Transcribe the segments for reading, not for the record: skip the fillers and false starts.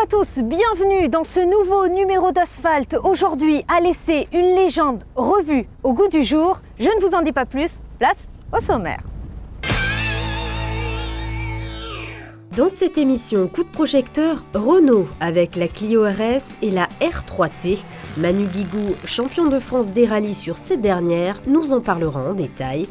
à tous, bienvenue dans ce nouveau numéro d'Asphalte. Aujourd'hui, à laisser une légende revue au goût du jour. Je ne vous en dis pas plus, place au sommaire. Dans cette émission coup de projecteur, Renault avec la Clio RS et la R3T. Manu Guigou, champion de France des rallyes sur cette dernière, nous en parlera en détail.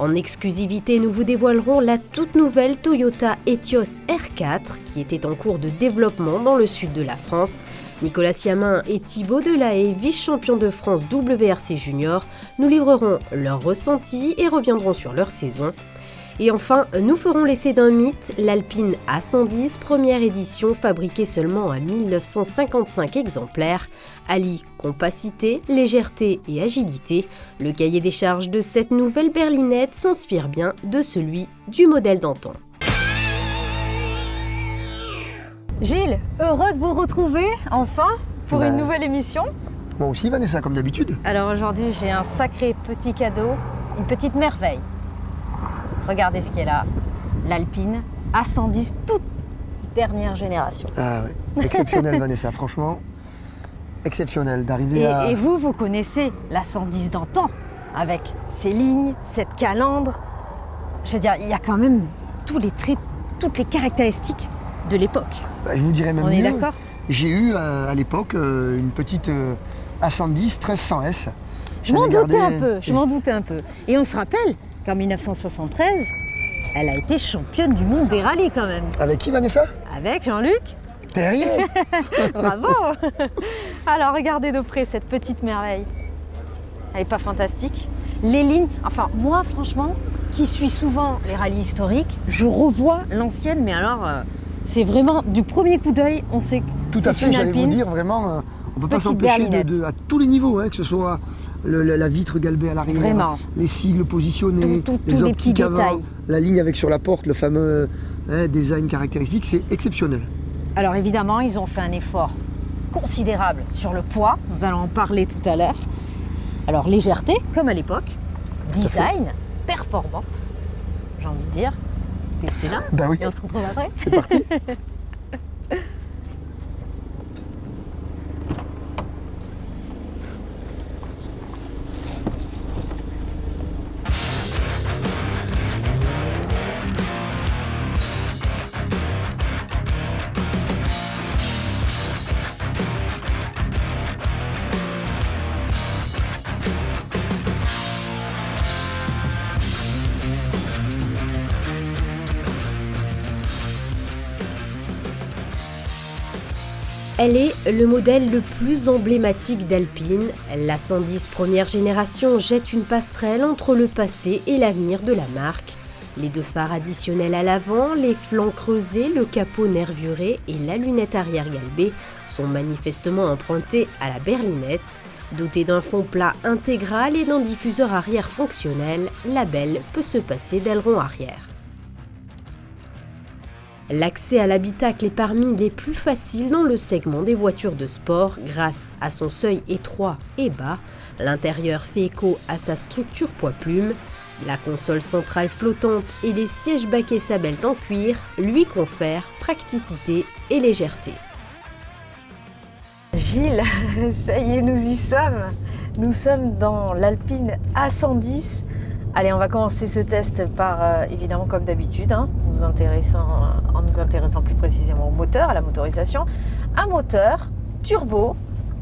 En exclusivité, nous vous dévoilerons la toute nouvelle Toyota Etios R4 qui était en cours de développement dans le sud de la France. Nicolas Siamin et Thibaut Delahaye, vice-champions de France WRC Junior, nous livreront leurs ressentis et reviendront sur leur saison. Et enfin, nous ferons l'essai d'un mythe, l'Alpine A110, première édition fabriquée seulement à 1955 exemplaires, allie compacité, légèreté et agilité. Le cahier des charges de cette nouvelle berlinette s'inspire bien de celui du modèle d'antan. Gilles, heureux de vous retrouver enfin pour une nouvelle émission. Moi aussi Vanessa, comme d'habitude. Alors aujourd'hui, j'ai un sacré petit cadeau, une petite merveille. Regardez ce qui est là, l'Alpine A110, toute dernière génération. Ah ouais, exceptionnel Vanessa, franchement, exceptionnel d'arriver à... Et vous connaissez l'A110 d'antan, avec ses lignes, cette calandre. Je veux dire, il y a quand même tous les traits, toutes les caractéristiques de l'époque. Bah, je vous dirais même mieux. On est d'accord ? J'ai eu à l'époque une petite A110 1300S. Je m'en doutais un peu. Et on se rappelle qu'en 1973, elle a été championne du monde des rallyes quand même. Avec qui Vanessa ? Avec Jean-Luc Terrier. Bravo. Alors regardez de près cette petite merveille. Elle n'est pas fantastique ? Les lignes, enfin moi franchement, qui suis souvent les rallyes historiques, je revois l'ancienne, mais alors c'est vraiment du premier coup d'œil, on sait que tout à fait, j'allais vous dire vraiment, on ne peut pas s'empêcher à tous les niveaux, hein, que ce soit la vitre galbée à l'arrière, les sigles positionnés, les optiques avant, la ligne avec sur la porte, le fameux design caractéristique, c'est exceptionnel. Alors évidemment, ils ont fait un effort considérable sur le poids, nous allons en parler tout à l'heure. Alors légèreté, comme à l'époque, design, performance, j'ai envie de dire, testez-la, bah oui. Et on se retrouve après. C'est parti. Elle est le modèle le plus emblématique d'Alpine. La 110 première génération jette une passerelle entre le passé et l'avenir de la marque. Les deux phares additionnels à l'avant, les flancs creusés, le capot nervuré et la lunette arrière galbée sont manifestement empruntés à la berlinette. Dotée d'un fond plat intégral et d'un diffuseur arrière fonctionnel, la belle peut se passer d'aileron arrière. L'accès à l'habitacle est parmi les plus faciles dans le segment des voitures de sport grâce à son seuil étroit et bas. L'intérieur fait écho à sa structure poids-plume. La console centrale flottante et les sièges baquets Sabelt en cuir lui confèrent praticité et légèreté. Gilles, ça y est, nous y sommes. Nous sommes dans l'Alpine A110. Allez, on va commencer ce test par, évidemment, comme d'habitude, en nous intéressant plus précisément au moteur, à la motorisation. Un moteur turbo,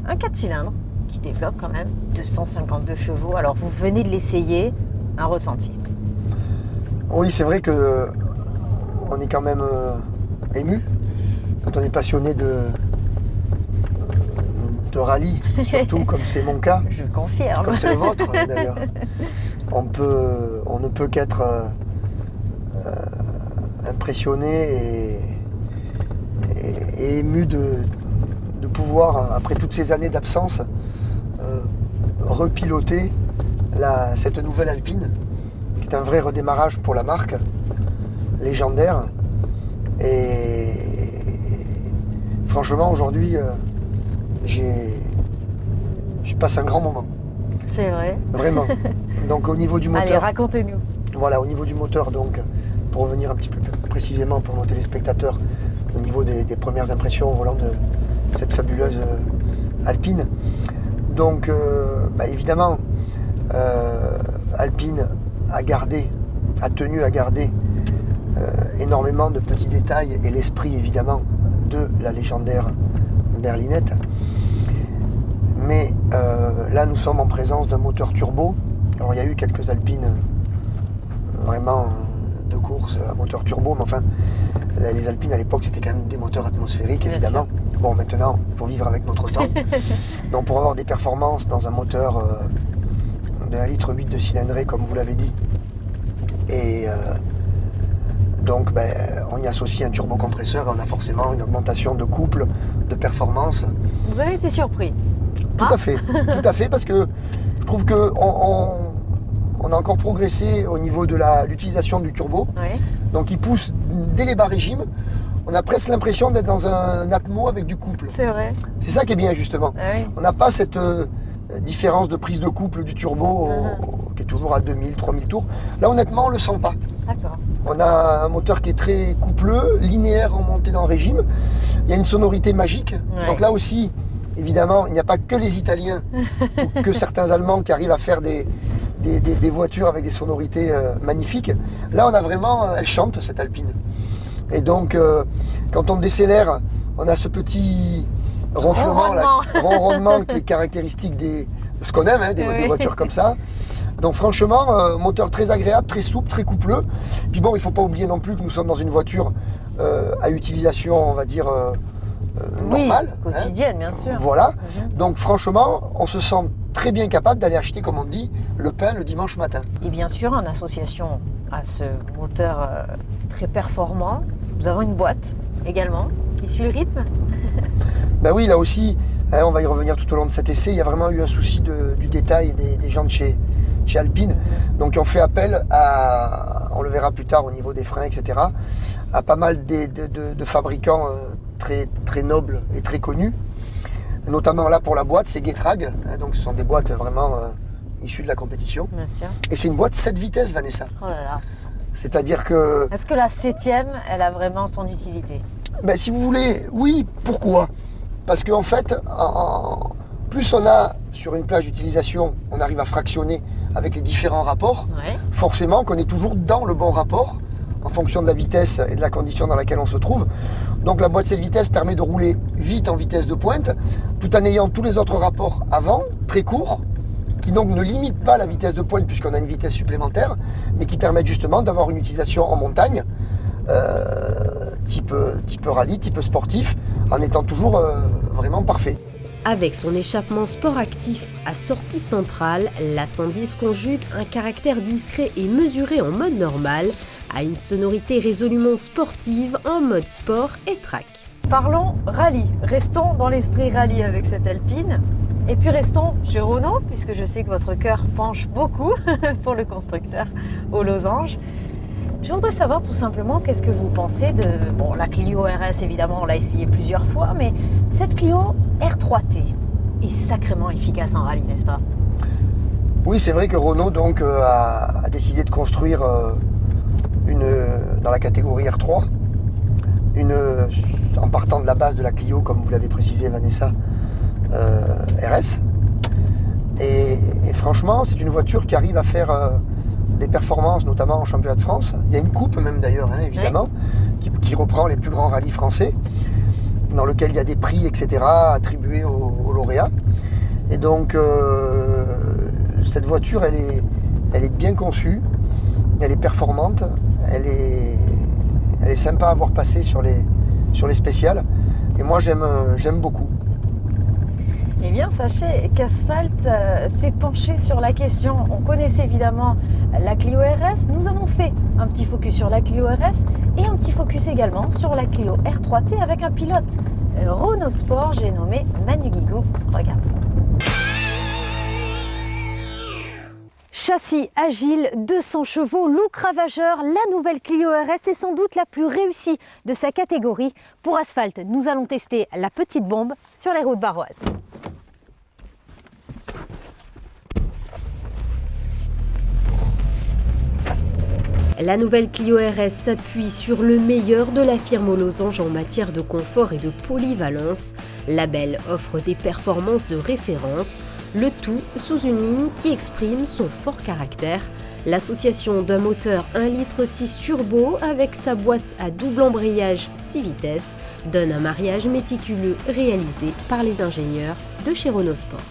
un 4 cylindres, qui développe quand même 252 chevaux. Alors, vous venez de l'essayer, un ressenti. Oui, c'est vrai que on est quand même ému quand on est passionné de rallye, surtout comme c'est mon cas. Je confirme. Comme c'est le vôtre, d'ailleurs. On ne peut qu'être impressionné et ému de pouvoir, après toutes ces années d'absence, repiloter cette nouvelle Alpine, qui est un vrai redémarrage pour la marque, légendaire. Et franchement, aujourd'hui, je passe un grand moment. C'est vrai. Vraiment. Donc au niveau du moteur... Allez, racontez-nous. Voilà, au niveau du moteur, donc, pour revenir un petit peu plus précisément pour nos téléspectateurs, au niveau niveau des premières impressions au volant de cette fabuleuse Alpine. Donc évidemment, Alpine a tenu à garder énormément de petits détails et l'esprit évidemment de la légendaire berlinette. Mais là nous sommes en présence d'un moteur turbo. Alors il y a eu quelques Alpines vraiment de course à moteur turbo, mais enfin les Alpines à l'époque c'était quand même des moteurs atmosphériques évidemment. Bon, maintenant il faut vivre avec notre temps. Donc pour avoir des performances dans un moteur de 1,8 litre de cylindrée comme vous l'avez dit, et donc on y associe un turbocompresseur et on a forcément une augmentation de couple, de performance. Vous avez été surpris? Tout à fait, parce que je trouve qu'on a encore progressé au niveau de l'utilisation du turbo. Ouais. Donc il pousse dès les bas régimes. On a presque l'impression d'être dans un Atmo avec du couple. C'est vrai. C'est ça qui est bien justement. Ah oui. On n'a pas cette différence de prise de couple du turbo qui est toujours à 2000, 3000 tours. Là honnêtement on ne le sent pas. D'accord. On a un moteur qui est très coupleux, linéaire en montée dans le régime. Il y a une sonorité magique. Ouais. Donc là aussi, évidemment, il n'y a pas que les Italiens ou que certains Allemands qui arrivent à faire des voitures avec des sonorités magnifiques. Là, on a vraiment, elle chante cette Alpine. Et donc, quand on décélère, on a ce petit ronronnement qui est caractéristique de ce qu'on aime, des voitures comme ça. Donc franchement, moteur très agréable, très souple, très coupleux. Puis bon, il ne faut pas oublier non plus que nous sommes dans une voiture à utilisation, on va dire, normale. Oui, quotidienne, bien sûr. Voilà. Donc franchement, on se sent très bien capable d'aller acheter, comme on dit, le pain le dimanche matin. Et bien sûr, en association à ce moteur très performant, nous avons une boîte également qui suit le rythme. Ben oui, là aussi, on va y revenir tout au long de cet essai, il y a vraiment eu un souci du détail des gens de chez Alpine. Donc on fait appel à, on le verra plus tard au niveau des freins, etc., à pas mal de fabricants très, très nobles et très connus. Notamment là pour la boîte, c'est Getrag. Donc ce sont des boîtes vraiment issues de la compétition. Bien sûr. Et c'est une boîte 7 vitesses, Vanessa. Oh là là. C'est-à-dire que... Est-ce que la 7e, elle a vraiment son utilité? Si vous voulez, oui. Pourquoi? Parce qu'en fait, plus on a sur une plage d'utilisation, on arrive à fractionner avec les différents rapports. Ouais. Forcément qu'on est toujours dans le bon rapport en fonction de la vitesse et de la condition dans laquelle on se trouve. Donc la boîte 7 vitesses permet de rouler vite en vitesse de pointe, tout en ayant tous les autres rapports avant, très courts, qui donc ne limitent pas la vitesse de pointe puisqu'on a une vitesse supplémentaire, mais qui permettent justement d'avoir une utilisation en montagne, type rallye, type sportif, en étant toujours vraiment parfait. Avec son échappement sport actif à sortie centrale, la 110 conjugue un caractère discret et mesuré en mode normal à une sonorité résolument sportive en mode sport et track. Parlons rallye. Restons dans l'esprit rallye avec cette Alpine. Et puis restons chez Renault, puisque je sais que votre cœur penche beaucoup pour le constructeur aux losanges. Je voudrais savoir tout simplement qu'est-ce que vous pensez de la Clio RS, évidemment, on l'a essayé plusieurs fois, mais cette Clio R3T est sacrément efficace en rallye, n'est-ce pas? Oui, c'est vrai que Renault donc, a décidé de construire dans la catégorie R3, en partant de la base de la Clio, comme vous l'avez précisé Vanessa, RS. Et franchement, c'est une voiture qui arrive à faire des performances, notamment en championnat de France. Il y a une coupe même d'ailleurs, évidemment, qui reprend les plus grands rallyes français, dans lequel il y a des prix, etc., attribués aux lauréats. Et donc, cette voiture, elle est bien conçue, elle est performante, elle est sympa à voir passer sur les spéciales. Et moi, j'aime beaucoup. Eh bien, sachez qu'Asphalt s'est penché sur la question. On connaissait évidemment la Clio RS. Nous avons fait un petit focus sur la Clio RS et un petit focus également sur la Clio R3T avec un pilote Renault Sport, j'ai nommé Manu Guigou. Regarde. Châssis agile, 200 chevaux, look ravageur, la nouvelle Clio RS est sans doute la plus réussie de sa catégorie. Pour Asphalt, nous allons tester la petite bombe sur les routes barroises. La nouvelle Clio RS s'appuie sur le meilleur de la firme aux losanges en matière de confort et de polyvalence. La belle offre des performances de référence, le tout sous une ligne qui exprime son fort caractère. L'association d'un moteur 1,6 litre turbo avec sa boîte à double embrayage 6 vitesses donne un mariage méticuleux réalisé par les ingénieurs de chez Renault Sport.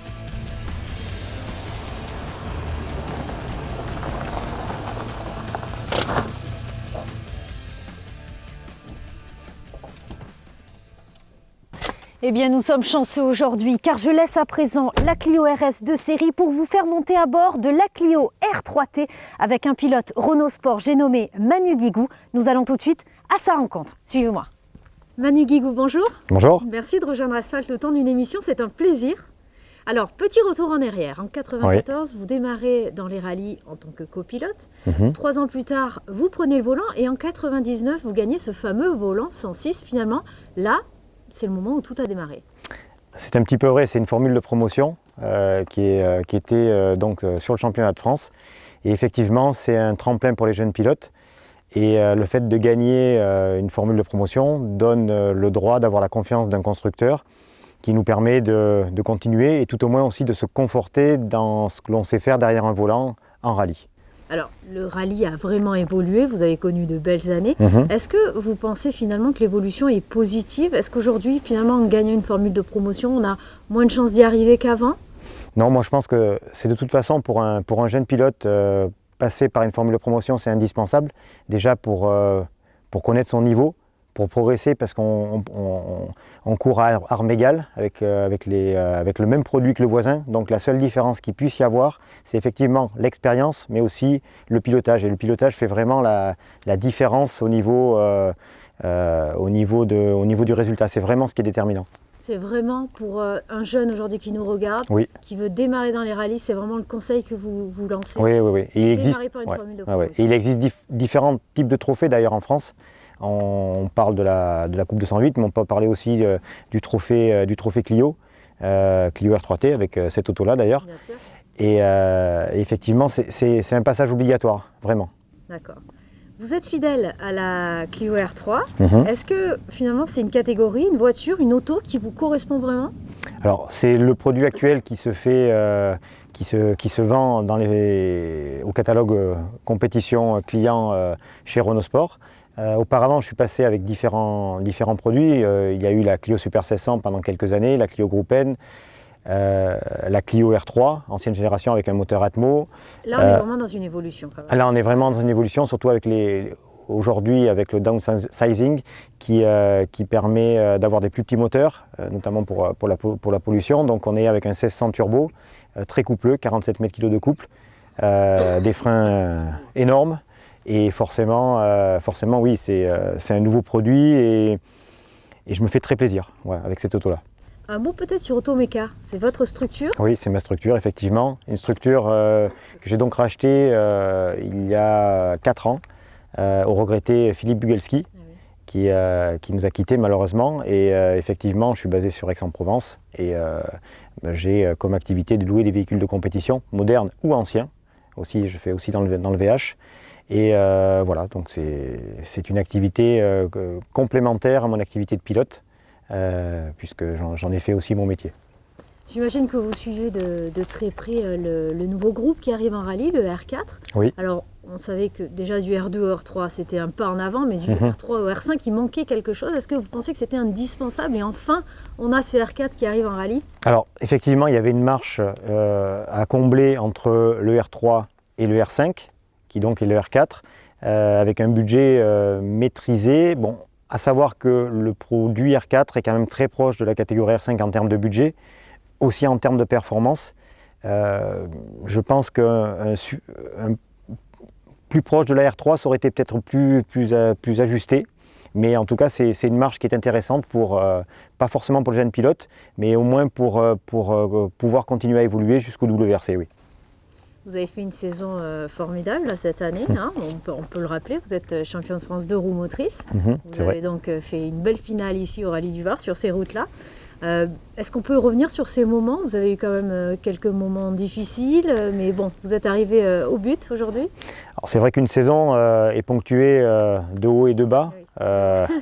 Eh bien, nous sommes chanceux aujourd'hui car je laisse à présent la Clio RS de série pour vous faire monter à bord de la Clio R3T avec un pilote Renault Sport, j'ai nommé Manu Guigou. Nous allons tout de suite à sa rencontre. Suivez-moi. Manu Guigou, bonjour. Bonjour. Merci de rejoindre Asphalt le temps d'une émission, c'est un plaisir. Alors, petit retour en arrière. En 1994, vous démarrez dans les rallyes en tant que copilote. 3 ans plus tard, vous prenez le volant et en 1999, vous gagnez ce fameux volant 106. Finalement, là, c'est le moment où tout a démarré. C'est un petit peu vrai, c'est une formule de promotion qui était donc sur le championnat de France. Et effectivement, c'est un tremplin pour les jeunes pilotes. Et le fait de gagner une formule de promotion donne le droit d'avoir la confiance d'un constructeur qui nous permet de continuer et tout au moins aussi de se conforter dans ce que l'on sait faire derrière un volant en rallye. Alors, le rallye a vraiment évolué, vous avez connu de belles années. Est-ce que vous pensez finalement que l'évolution est positive? Est-ce qu'aujourd'hui, finalement, en gagnant une formule de promotion, on a moins de chances d'y arriver qu'avant? Non, moi je pense que c'est de toute façon pour un jeune pilote, passer par une formule de promotion, c'est indispensable. Déjà pour connaître son niveau, pour progresser, parce qu'on court à armes égales avec le même produit que le voisin. Donc la seule différence qu'il puisse y avoir, c'est effectivement l'expérience, mais aussi le pilotage. Et le pilotage fait vraiment la différence au niveau du résultat. C'est vraiment ce qui est déterminant. C'est vraiment pour un jeune aujourd'hui qui nous regarde, oui, qui veut démarrer dans les rallyes, c'est vraiment le conseil que vous lancez. Oui. Et il existe différents types de trophées d'ailleurs en France. On parle de la Coupe 208, mais on peut parler aussi du trophée Clio, Clio R3T avec cette auto-là d'ailleurs. Bien sûr. Et effectivement, c'est un passage obligatoire, vraiment. D'accord. Vous êtes fidèle à la Clio R3. Est-ce que finalement c'est une catégorie, une voiture, une auto qui vous correspond vraiment? Alors c'est le produit actuel qui se fait, qui se vend au catalogue compétition client chez Renault Sport. Auparavant, je suis passé avec différents produits. Il y a eu la Clio Super 1600 pendant quelques années, la Clio Group N, la Clio R3, ancienne génération avec un moteur Atmo. Là, on est vraiment dans une évolution quand même. Là, on est vraiment dans une évolution, surtout aujourd'hui avec le downsizing qui permet d'avoir des plus petits moteurs, notamment pour la pollution. Donc on est avec un 1600 turbo, très coupleux, 47 mètres kg de couple, des freins énormes. Et forcément oui, c'est un nouveau produit et je me fais très plaisir avec cette auto-là. Un mot peut-être sur Automéca, c'est votre structure? Oui, c'est ma structure, effectivement. Une structure que j'ai donc rachetée il y a 4 ans au regretté Philippe Bugelski, qui nous a quittés malheureusement. Et effectivement, je suis basé sur Aix-en-Provence et j'ai comme activité de louer des véhicules de compétition, modernes ou anciens. Aussi, je fais aussi dans le VH. Et voilà, donc c'est une activité complémentaire à mon activité de pilote, puisque j'en ai fait aussi mon métier. J'imagine que vous suivez de très près le nouveau groupe qui arrive en rallye, le R4. Oui. Alors, on savait que déjà du R2 au R3, c'était un pas en avant, mais du R3 au R5, il manquait quelque chose. Est-ce que vous pensez que c'était indispensable? Et enfin, on a ce R4 qui arrive en rallye. Alors, effectivement, il y avait une marche à combler entre le R3 et le R5, qui donc est le R4, avec un budget maîtrisé. Bon, à savoir que le produit R4 est quand même très proche de la catégorie R5 en termes de budget, aussi en termes de performance. Je pense qu'un plus proche de la R3, ça aurait été peut-être plus ajusté. Mais en tout cas, c'est une marche qui est intéressante, pas forcément pour le jeune pilote, mais au moins pour pouvoir continuer à évoluer jusqu'au WRC. Oui. Vous avez fait une saison formidable là, cette année, hein, on peut le rappeler, vous êtes champion de France de roues motrices. Vous avez donc fait une belle finale ici au Rallye du Var sur ces routes-là. Est-ce qu'on peut revenir sur ces moments? Vous avez eu quand même quelques moments difficiles, mais bon, vous êtes arrivé au but aujourd'hui. Alors c'est vrai qu'une saison est ponctuée de haut et de bas. Oui.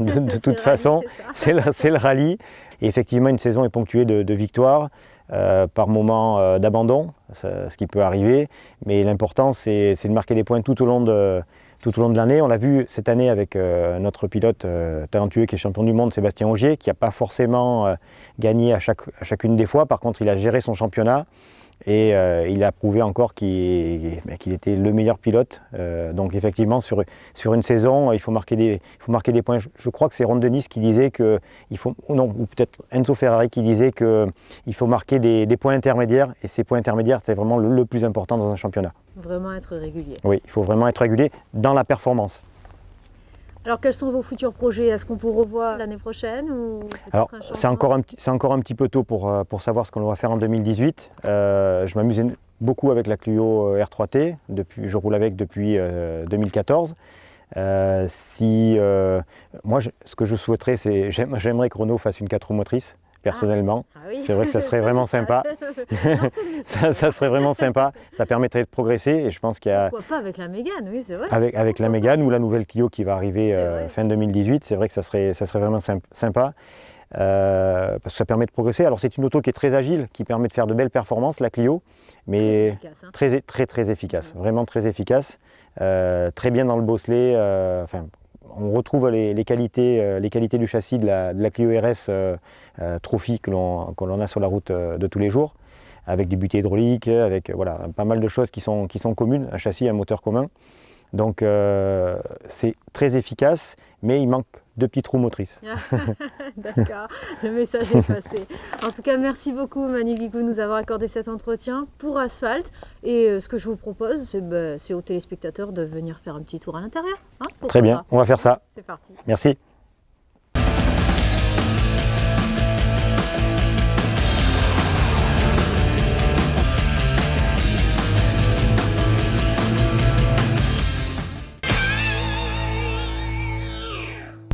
De toute façon, c'est le rallye. Et effectivement, une saison est ponctuée de victoires, par moments d'abandon, ce qui peut arriver. Mais l'important, c'est de marquer des points tout au long de l'année. On l'a vu cette année avec notre pilote talentueux qui est champion du monde, Sébastien Ogier, qui n'a pas forcément gagné à chacune des fois. Par contre, il a géré son championnat et il a prouvé encore qu'il était le meilleur pilote. Donc effectivement, sur une saison, il faut marquer des points. Je crois que c'est Ron Dennis qui disait ou peut-être Enzo Ferrari qui disait qu'il faut marquer des points intermédiaires. Et ces points intermédiaires, c'est vraiment le plus important dans un championnat. Vraiment être régulier. Oui, il faut vraiment être régulier dans la performance. Alors quels sont vos futurs projets? Est-ce qu'on vous revoit l'année prochaine ou Alors c'est encore un petit peu tôt pour savoir ce qu'on va faire en 2018. Je m'amusais beaucoup avec la Clio R3T, je roule avec depuis 2014. Moi, ce que je souhaiterais, c'est j'aimerais que Renault fasse une 4 roues motrices. Personnellement, oui. C'est vrai que ça serait vraiment sympa. ça serait vraiment sympa. Ça permettrait de progresser et je pense qu'il y a. Pourquoi pas avec la Mégane, oui, c'est vrai. Avec la Mégane ou la nouvelle Clio qui va arriver fin 2018, c'est vrai que ça serait vraiment sympa parce que ça permet de progresser. Alors c'est une auto qui est très agile, qui permet de faire de belles performances, la Clio, mais très efficace, très efficace, vraiment très efficace, très bien dans le bosselet. On retrouve les qualités du châssis de la Clio RS Trophy que l'on a sur la route de tous les jours, avec des butées hydrauliques, avec pas mal de choses qui sont communes, un châssis, un moteur commun. Donc c'est très efficace, mais il manque de petites roues motrices. D'accord, le message est passé. En tout cas, merci beaucoup Manu Guigou de nous avoir accordé cet entretien pour Asphalt. Et ce que je vous propose, c'est aux téléspectateurs de venir faire un petit tour à l'intérieur. Hein, très bien, on va faire ça. C'est parti. Merci.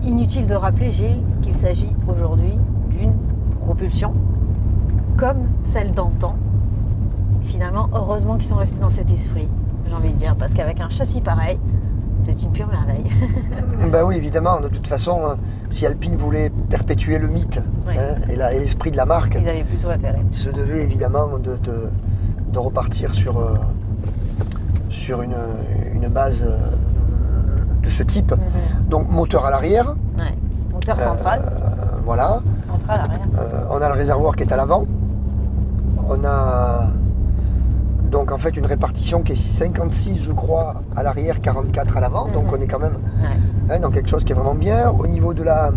Inutile de rappeler, Gilles, qu'il s'agit aujourd'hui d'une propulsion comme celle d'antan. Finalement, heureusement qu'ils sont restés dans cet esprit, j'ai envie de dire, parce qu'avec un châssis pareil, c'est une pure merveille. Ben oui, évidemment, de toute façon, si Alpine voulait perpétuer le mythe et l'esprit de la marque, ils avaient plutôt intérêt. Il se devait évidemment de repartir sur une base de ce type. Donc moteur à l'arrière. Ouais. Moteur central. Voilà. Central arrière. On a le réservoir qui est à l'avant. On a donc en fait une répartition qui est 56 je crois à l'arrière, 44 à l'avant. Donc on est quand même dans quelque chose qui est vraiment bien. Au niveau de la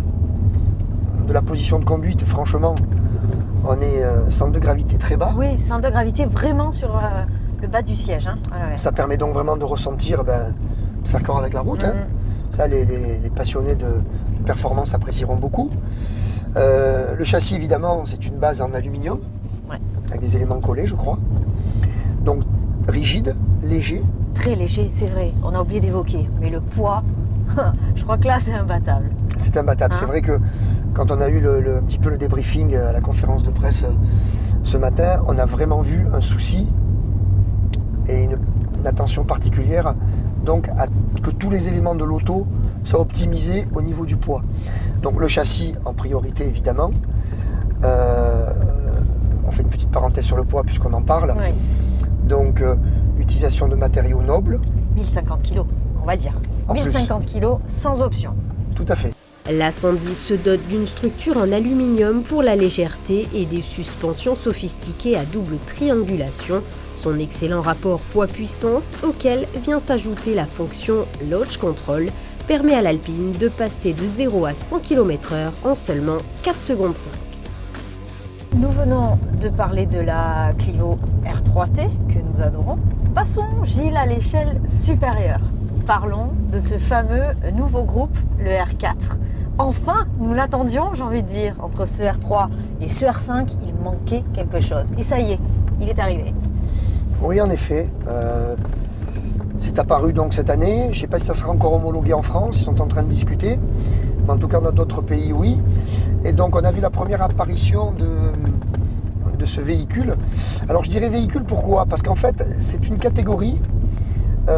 position de conduite, franchement, on est centre de gravité très bas. Oui, centre de gravité vraiment sur le bas du siège. Hein. Ça permet donc vraiment de ressentir, de faire corps avec la route. Ça, les passionnés de performance apprécieront beaucoup. Le châssis, évidemment, c'est une base en aluminium, avec des éléments collés, je crois. Donc rigide, léger. Très léger, c'est vrai. On a oublié d'évoquer. Mais le poids, je crois que là, c'est imbattable. C'est imbattable. C'est vrai que quand on a eu un petit peu le débriefing à la conférence de presse ce matin, on a vraiment vu un souci et une attention particulière donc à que tous les éléments de l'auto soient optimisés au niveau du poids. Donc le châssis en priorité évidemment. On fait une petite parenthèse sur le poids puisqu'on en parle. Oui. Donc utilisation de matériaux nobles. 1050 kg, on va le dire. 1050 kg sans option. Tout à fait. La 110 se dote d'une structure en aluminium pour la légèreté et des suspensions sophistiquées à double triangulation. Son excellent rapport poids-puissance, auquel vient s'ajouter la fonction Launch Control, permet à l'Alpine de passer de 0 à 100 km/h en seulement 4 secondes 5. Nous venons de parler de la Clio R3T que nous adorons. Passons, Gilles, à l'échelle supérieure. Parlons de ce fameux nouveau groupe, le R4. Enfin, nous l'attendions, j'ai envie de dire. Entre ce R3 et ce R5, il manquait quelque chose. Et ça y est, il est arrivé. Oui, en effet. C'est apparu donc cette année. Je ne sais pas si ça sera encore homologué en France. Ils sont en train de discuter. Mais en tout cas, dans d'autres pays, oui. Et donc on a vu la première apparition de ce véhicule. Alors je dirais véhicule, pourquoi? Parce qu'en fait c'est une catégorie,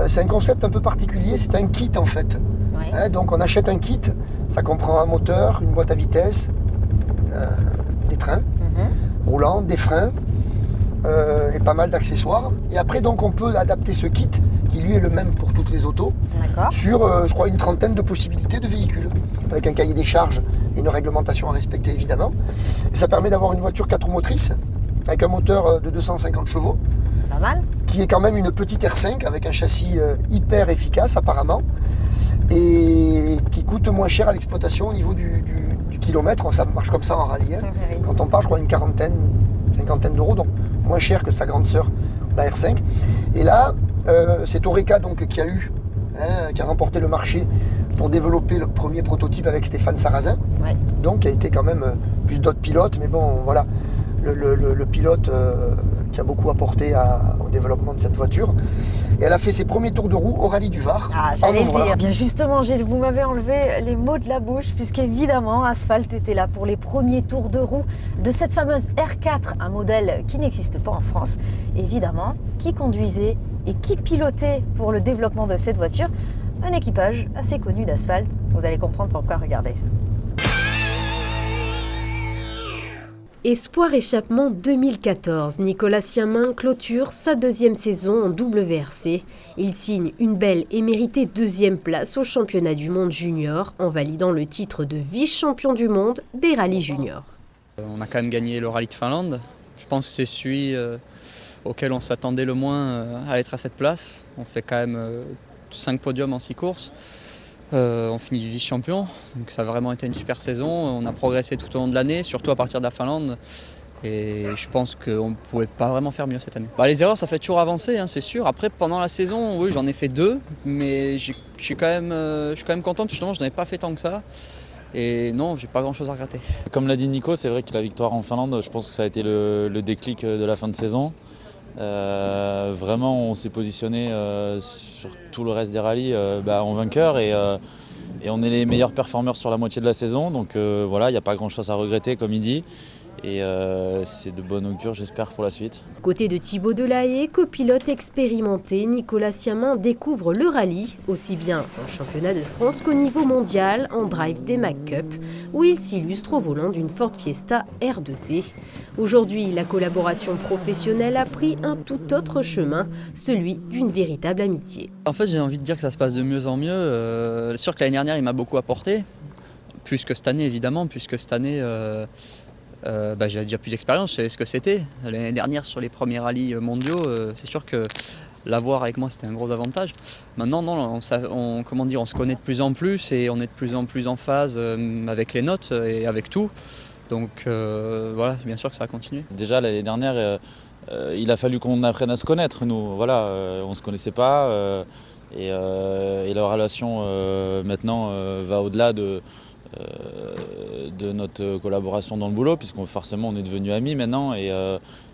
c'est un concept un peu particulier, c'est un kit en fait. Ouais. Donc on achète un kit, ça comprend un moteur, une boîte à vitesse, des trains roulants, des freins et pas mal d'accessoires. Et après donc on peut adapter ce kit, qui lui est le même pour toutes les autos, sur je crois une trentaine de possibilités de véhicules, avec un cahier des charges et une réglementation à respecter évidemment. Et ça permet d'avoir une voiture 4 roues motrices, avec un moteur de 250 chevaux, pas mal, qui est quand même une petite R5 avec un châssis hyper efficace apparemment, et qui coûte moins cher à l'exploitation au niveau du kilomètre. Ça marche comme ça en rallye. Quand on part, je crois une cinquantaine d'euros, donc moins cher que sa grande sœur, la R5. Et là, c'est Oreca donc, qui a remporté le marché pour développer le premier prototype avec Stéphane Sarrazin, donc qui a été quand même plus d'autres pilotes, mais bon voilà, le pilote qui a beaucoup apporté au développement de cette voiture. Et elle a fait ses premiers tours de roue au rallye du Var. Ah, j'allais le dire. Bien justement, vous m'avez enlevé les mots de la bouche, puisqu'évidemment, Asphalt était là pour les premiers tours de roue de cette fameuse R4, un modèle qui n'existe pas en France, évidemment, qui conduisait et qui pilotait pour le développement de cette voiture un équipage assez connu d'Asphalt. Vous allez comprendre pourquoi, regardez. Espoir échappement 2014, Nicolas Siamin clôture sa deuxième saison en WRC. Il signe une belle et méritée deuxième place au championnat du monde junior en validant le titre de vice-champion du monde des rallyes juniors. On a quand même gagné le rallye de Finlande. Je pense que c'est celui auquel on s'attendait le moins à être à cette place. On fait quand même 5 podiums en 6 courses. On finit vice-champion, donc ça a vraiment été une super saison. On a progressé tout au long de l'année, surtout à partir de la Finlande. Et je pense qu'on ne pouvait pas vraiment faire mieux cette année. Les erreurs, ça fait toujours avancer, c'est sûr. Après, pendant la saison, oui, j'en ai fait 2, mais je suis quand même content parce que justement, je n'en ai pas fait tant que ça. Et non, j'ai pas grand-chose à regretter. Comme l'a dit Nico, c'est vrai que la victoire en Finlande, je pense que ça a été le déclic de la fin de saison. Vraiment, on s'est positionné sur tout le reste des rallyes en vainqueur et on est les meilleurs performeurs sur la moitié de la saison. Donc voilà, il n'y a pas grand-chose à regretter, comme il dit. Et c'est de bonne augure, j'espère, pour la suite. Côté de Thibaut Delahaye, copilote expérimenté, Nicolas Siamin découvre le rallye, aussi bien en championnat de France qu'au niveau mondial, en drive des Mac Cup, où il s'illustre au volant d'une Ford Fiesta R2T. Aujourd'hui, la collaboration professionnelle a pris un tout autre chemin, celui d'une véritable amitié. En fait, j'ai envie de dire que ça se passe de mieux en mieux. C'est sûr que l'année dernière, il m'a beaucoup apporté, plus que cette année, évidemment, puisque cette année... j'avais déjà plus d'expérience, je savais ce que c'était. L'année dernière, sur les premiers rallyes mondiaux, c'est sûr que l'avoir avec moi, c'était un gros avantage. Maintenant, non, on se connaît de plus en plus et on est de plus en plus en phase avec les notes et avec tout. Donc voilà, bien sûr que ça va continuer. Déjà, l'année dernière, il a fallu qu'on apprenne à se connaître, nous. Voilà, on ne se connaissait pas et la relation maintenant va au-delà de notre collaboration dans le boulot, puisqu'on forcément on est devenus amis maintenant et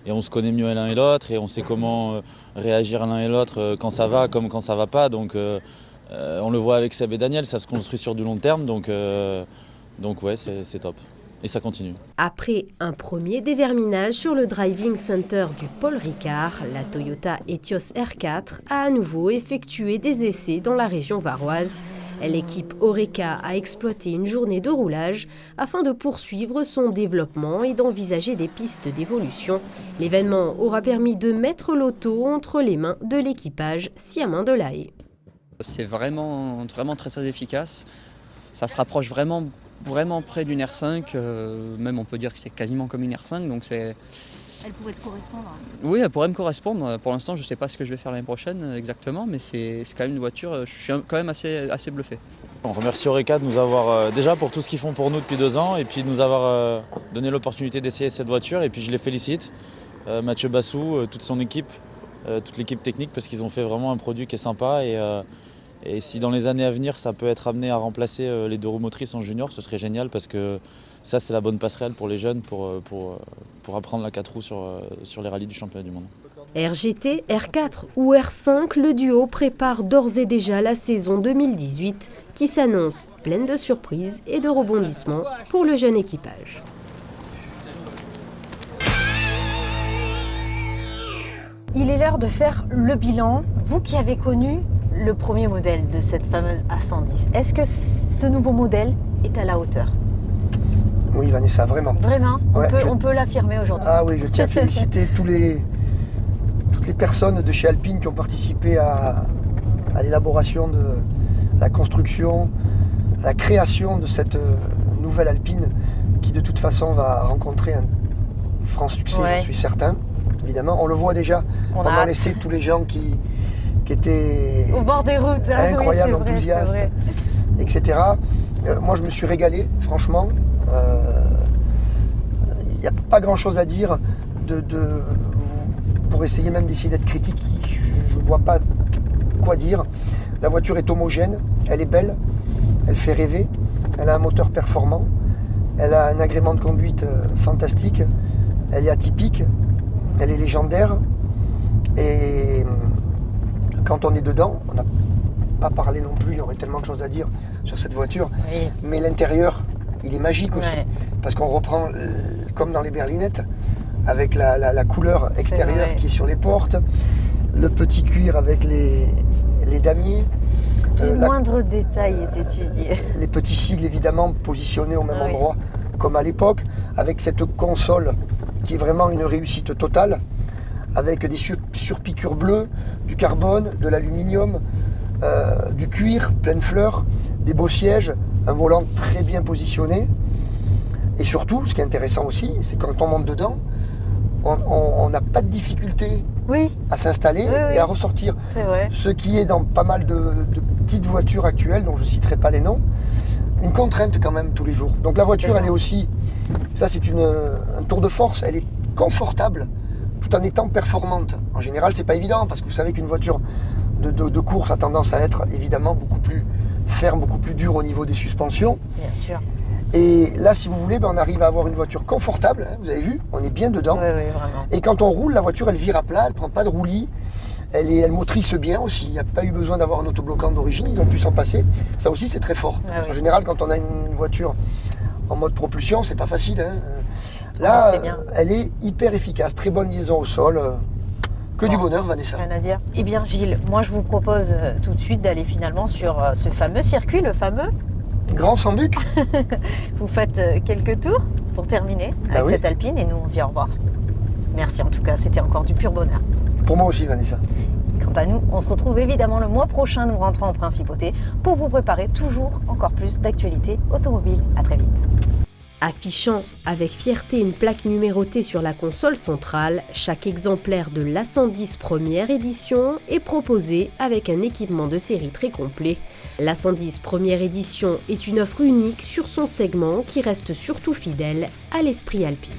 on se connaît mieux l'un et l'autre et on sait comment réagir l'un et l'autre quand ça va comme quand ça va pas. Donc on le voit avec Seb et Daniel, ça se construit sur du long terme, donc ouais, c'est top. Et ça continue. Après un premier déverminage sur le driving center du Paul Ricard, la Toyota Etios R4 a à nouveau effectué des essais dans la région varoise. L'équipe Oreca a exploité une journée de roulage afin de poursuivre son développement et d'envisager des pistes d'évolution. L'événement aura permis de mettre l'auto entre les mains de l'équipage Siamin Delahaye. C'est vraiment très efficace. Ça se rapproche vraiment près d'une R5. Même on peut dire que c'est quasiment comme une R5. Donc c'est... Elle pourrait te correspondre? Oui, elle pourrait me correspondre. Pour l'instant, je ne sais pas ce que je vais faire l'année prochaine exactement, mais c'est quand même une voiture, je suis quand même assez bluffé. On remercie Oreca de nous avoir, déjà pour tout ce qu'ils font pour nous depuis 2 ans, et puis de nous avoir donné l'opportunité d'essayer cette voiture, et puis je les félicite. Mathieu Bassou, toute son équipe, toute l'équipe technique, parce qu'ils ont fait vraiment un produit qui est sympa, et si dans les années à venir, ça peut être amené à remplacer les 2 roues motrices en junior, ce serait génial, parce que ça, c'est la bonne passerelle pour les jeunes pour apprendre la 4 roues sur les rallyes du championnat du monde. RGT, R4 ou R5, le duo prépare d'ores et déjà la saison 2018 qui s'annonce pleine de surprises et de rebondissements pour le jeune équipage. Il est l'heure de faire le bilan. Vous qui avez connu le premier modèle de cette fameuse A110, est-ce que ce nouveau modèle est à la hauteur? Oui, Vanessa, vraiment. Vraiment, on peut l'affirmer aujourd'hui. Ah oui, je tiens à féliciter toutes les personnes de chez Alpine qui ont participé à l'élaboration de la construction, à la création de cette nouvelle Alpine qui de toute façon va rencontrer un franc succès, j'en suis certain. Évidemment, on le voit déjà pendant l'essai, tous les gens qui étaient au bord des routes, incroyables, enthousiastes, etc. Moi, je me suis régalé, franchement. Il n'y a pas grand-chose à dire pour essayer même d'essayer d'être critique. Je ne vois pas quoi dire. La voiture est homogène, elle est belle, elle fait rêver, elle a un moteur performant, elle a un agrément de conduite fantastique, elle est atypique, elle est légendaire. Et quand on est dedans, on n'a pas parlé non plus, il y aurait tellement de choses à dire sur cette voiture, mais l'intérieur, il est magique aussi, parce qu'on reprend, comme dans les berlinettes, avec la couleur extérieure qui est sur les portes, le petit cuir avec les damiers. Le moindre détail est étudié. Les petits sigles, évidemment, positionnés au même endroit, comme à l'époque, avec cette console qui est vraiment une réussite totale, avec des surpiqûres bleues, du carbone, de l'aluminium, du cuir, pleine fleur, des beaux sièges, un volant très bien positionné. Et surtout, ce qui est intéressant aussi, c'est quand on monte dedans, on n'a pas de difficulté à s'installer et à ressortir. C'est vrai. Ce qui est dans pas mal de petites voitures actuelles, dont je ne citerai pas les noms, une contrainte quand même tous les jours. Donc la voiture, elle est aussi, ça c'est un tour de force, elle est confortable tout en étant performante. En général, c'est pas évident parce que vous savez qu'une voiture de course a tendance à être évidemment beaucoup plus ferme, beaucoup plus dure au niveau des suspensions. Bien sûr. Et là, si vous voulez, on arrive à avoir une voiture confortable, vous avez vu, on est bien dedans. Oui, vraiment. Et quand on roule, la voiture, elle vire à plat, elle ne prend pas de roulis, elle motrice bien aussi, il n'y a pas eu besoin d'avoir un autobloquant d'origine, ils ont pu s'en passer. Ça aussi, c'est très fort. En général, quand on a une voiture en mode propulsion, c'est pas facile. Là, elle est hyper efficace, très bonne liaison au sol. Que du bonheur, Vanessa. Rien à dire. Eh bien, Gilles, moi, je vous propose tout de suite d'aller finalement sur ce fameux circuit, le fameux Grand Sambuc. Vous faites quelques tours pour terminer avec cette Alpine et nous, on se dit au revoir. Merci en tout cas, c'était encore du pur bonheur. Pour moi aussi, Vanessa. Quant à nous, on se retrouve évidemment le mois prochain, nous rentrons en Principauté, pour vous préparer toujours encore plus d'actualités automobiles. À très vite. Affichant avec fierté une plaque numérotée sur la console centrale, chaque exemplaire de l'A110 première édition est proposé avec un équipement de série très complet. L'A110 première édition est une offre unique sur son segment qui reste surtout fidèle à l'esprit alpin.